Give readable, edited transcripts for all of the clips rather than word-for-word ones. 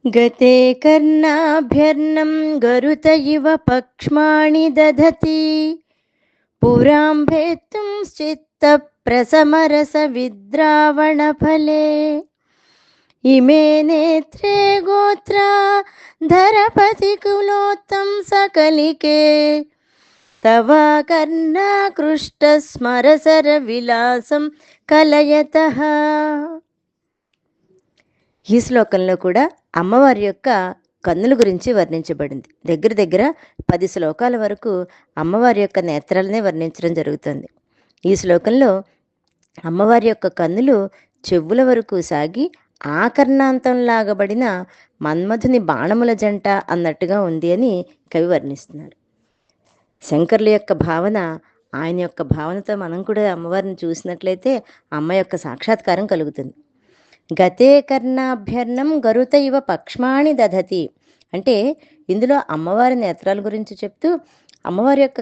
గతే కర్ణాభ్యర్ణం గరుత ఇవ పక్ష్మాణి దధతి పురాం భేత్తుం చిత్త ప్రసమరస విద్రావణ ఫలే ఇమే నేత్రే గోత్రా ధరపతి కులోత్తం సకలికే తవ కర్ణాకృష్ట స్మరసర విలాసం కలయతః. ఈ శ్లోకంలో కూడా అమ్మవారి యొక్క కన్నుల గురించి వర్ణించబడింది. దగ్గర దగ్గర 10 శ్లోకాల వరకు అమ్మవారి యొక్క నేత్రాలనే వర్ణించడం జరుగుతుంది. ఈ శ్లోకంలో అమ్మవారి యొక్క కన్నులు చెవుల వరకు సాగి ఆకర్ణాంతం లాగబడిన మన్మధుని బాణముల జంట అన్నట్టుగా ఉంది అని కవి వర్ణిస్తున్నారు. శంకరుల యొక్క భావన, ఆయన యొక్క భావనతో మనం కూడా అమ్మవారిని చూసినట్లయితే అమ్మ యొక్క సాక్షాత్కారం కలుగుతుంది. గతే కర్ణాభ్యర్ణం గరుత ఇవ పక్ష్మాణి దధతి అంటే ఇందులో అమ్మవారి నేత్రాల గురించి చెప్తూ అమ్మవారి యొక్క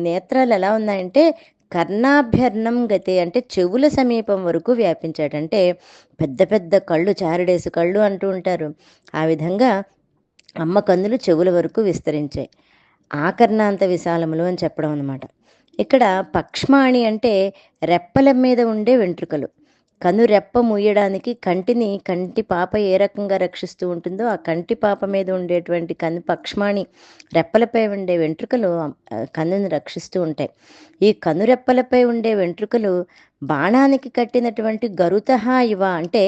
నేత్రాలు ఎలా ఉన్నాయంటే కర్ణాభ్యర్ణం గతే అంటే చెవుల సమీపం వరకు వ్యాపించాడంటే పెద్ద పెద్ద కళ్ళు, చారడేసు కళ్ళు అంటూ ఉంటారు. ఆ విధంగా అమ్మ కన్నులు చెవుల వరకు విస్తరించాయి. ఆకర్ణాంత విశాలములు అని చెప్పడం అన్నమాట. ఇక్కడ పక్ష్మాణి అంటే రెప్పల మీద ఉండే వెంట్రుకలు. కను రెప్ప మూయడానికి కంటి పాప ఏ రకంగా రక్షిస్తూ ఉంటుందో ఆ కంటి పాప మీద ఉండేటువంటి పక్ష్మాణి రెప్పలపై ఉండే వెంట్రుకలు కన్నుని రక్షిస్తూ ఉంటాయి. ఈ కనురెప్పలపై ఉండే వెంట్రుకలు బాణానికి కట్టినటువంటి గరుతహ ఇవ అంటే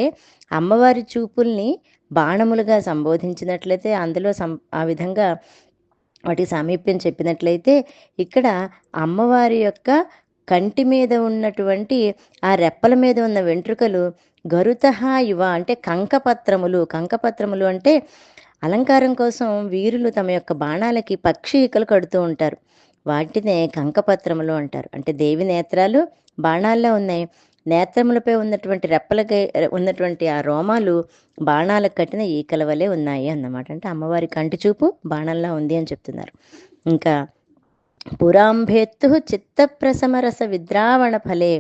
అమ్మవారి చూపుల్ని బాణములుగా సంబోధించినట్లయితే అందులో ఆ విధంగా వాటి సామీప్యం చెప్పినట్లయితే ఇక్కడ అమ్మవారి యొక్క కంటి మీద ఉన్నటువంటి ఆ రెప్పల మీద ఉన్న వెంట్రుకలు గరుతహ ఇవ అంటే కంకపత్రములు అంటే అలంకారం కోసం వీరులు తమ యొక్క బాణాలకి పక్షి ఈకలు కడుతూ ఉంటారు. వాటినే కంకపత్రములు అంటారు. అంటే దేవి నేత్రాలు బాణాల్లో ఉన్నాయి. నేత్రములపై ఉన్నటువంటి రెప్పలకి ఉన్నటువంటి ఆ రోమాలు బాణాలకు కట్టిన ఈకల వలె ఉన్నాయి అన్నమాట. అంటే అమ్మవారి కంటి చూపు బాణంలా ఉంది అని చెప్తున్నారు. ఇంకా పురాంభేత్తు చిత్త ప్రసమరస విద్రావణ ఫలే.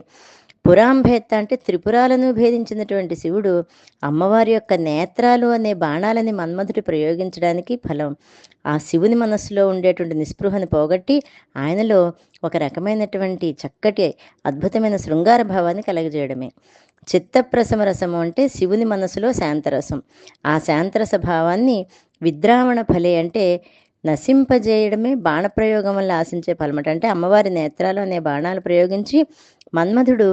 పురాంభేత్త అంటే త్రిపురాలను భేదించినటువంటి శివుడు అమ్మవారి యొక్క నేత్రాలు అనే బాణాలని మన్మధుడు ప్రయోగించడానికి ఫలం. ఆ శివుని మనస్సులో ఉండేటువంటి నిస్పృహను పోగొట్టి ఆయనలో ఒక రకమైనటువంటి చక్కటి అద్భుతమైన శృంగార భావాన్ని కలగజేయడమే. చిత్తప్రసమరసము అంటే శివుని మనసులో శాంతరసం. ఆ శాంతరస భావాన్ని విద్రావణ ఫలే అంటే నశింపజేయడమే బాణప్రయోగం వల్ల ఆశించే ఫలమట. అంటే అమ్మవారి నేత్రాలు అనే బాణాలు ప్రయోగించి మన్మధుడు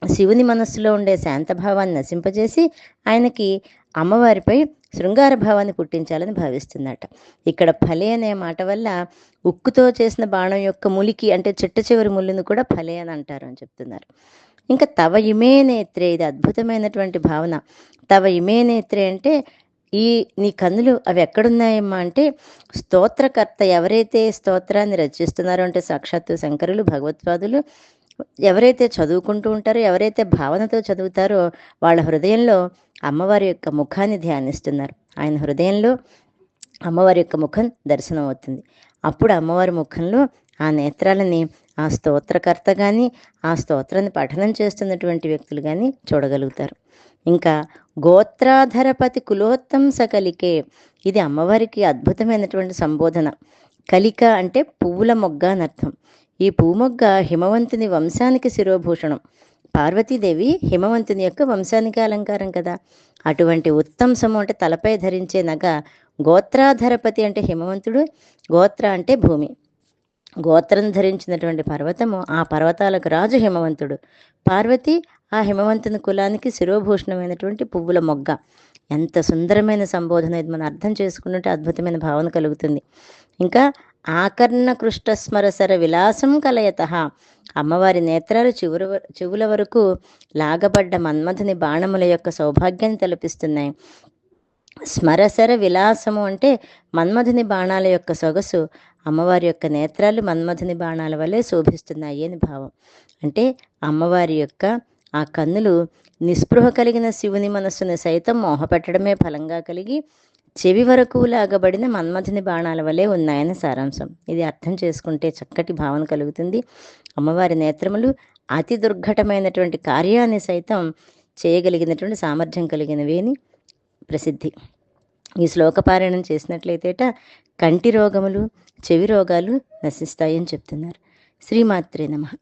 శివుని మనస్సులో ఉండే శాంతభావాన్ని నశింపజేసి ఆయనకి అమ్మవారిపై శృంగార భావాన్ని పుట్టించాలని భావిస్తున్నట. ఇక్కడ ఫలే అనే మాట వల్ల ఉక్కుతో చేసిన బాణం యొక్క ములికి అంటే చిట్ట చివరి ముళ్ళును కూడా ఫలే అని అంటారు అని చెప్తున్నారు. ఇంకా తవ ఇమే నేత్రే, ఇది అద్భుతమైనటువంటి భావన. తవ ఇమే నేత్రే అంటే నీ కన్నులు అవి ఎక్కడున్నాయమ్మా అంటే స్తోత్రకర్త ఎవరైతే స్తోత్రాన్ని రచిస్తున్నారో అంటే సాక్షాత్తు శంకరులు భగవత్పాదులు ఎవరైతే చదువుకుంటూ ఉంటారో, ఎవరైతే భావనతో చదువుతారో వాళ్ళ హృదయంలో అమ్మవారి యొక్క ముఖాన్ని ధ్యానిస్తున్నారు. ఆయన హృదయంలో అమ్మవారి యొక్క ముఖం దర్శనం అవుతుంది. అప్పుడు అమ్మవారి ముఖంలో ఆ నేత్రాలని ఆ స్తోత్రకర్త కానీ ఆ స్తోత్రాన్ని పఠనం చేస్తున్నటువంటి వ్యక్తులు కానీ చూడగలుగుతారు. ఇంకా గోత్రాధరపతి కులోత్తం సకలికే, ఇది అమ్మవారికి అద్భుతమైనటువంటి సంబోధన. కలిక అంటే పువ్వుల మొగ్గ అని అర్థం. ఈ పువ్వు మొగ్గ హిమవంతుని వంశానికి శిరోభూషణం. పార్వతీదేవి హిమవంతుని యొక్క వంశానికి అలంకారం కదా. అటువంటి ఉత్తంసము అంటే తలపై ధరించే నగ. గోత్రాధరపతి అంటే హిమవంతుడు, గోత్ర అంటే భూమి. గోత్రం ధరించినటువంటి పర్వతము, ఆ పర్వతాలకు రాజు హిమవంతుడు. పార్వతి ఆ హిమవంతుని కులానికి శిరోభూషణమైనటువంటి పువ్వుల మొగ్గ. ఎంత సుందరమైన సంబోధన! ఇది మనం అర్థం చేసుకున్నట్టు అద్భుతమైన భావన కలుగుతుంది. ఇంకా ఆకర్ణ కృష్ణస్మరసర విలాసం కలయత, అమ్మవారి నేత్రాలు చెవుల వరకు లాగబడ్డ మన్మథుని బాణముల యొక్క సౌభాగ్యాన్ని తలపిస్తున్నాయి. స్మరసర విలాసము అంటే మన్మథుని బాణాల యొక్క సొగసు. అమ్మవారి యొక్క నేత్రాలు మన్మథుని బాణాల వల్లే శోభిస్తున్నాయి అని భావం. అంటే అమ్మవారి యొక్క ఆ కన్నులు నిస్పృహ కలిగిన శివుని మనస్సును సైతం మోహపెట్టడమే ఫలంగా కలిగి చెవి వరకు లాగబడిన మన్మథుని బాణాల వలె ఉన్నాయని సారాంశం. ఇది అర్థం చేసుకుంటే చక్కటి భావన కలుగుతుంది. అమ్మవారి నేత్రములు అతి దుర్ఘటమైనటువంటి కార్యాన్ని సైతం చేయగలిగినటువంటి సామర్థ్యం కలిగినవి అని ప్రసిద్ధి. ఈ శ్లోకపారాయణం చేసినట్లయితేట కంటి రోగములు, చెవి రోగాలు నశిస్తాయని చెప్తున్నారు. శ్రీమాత్రే నమః.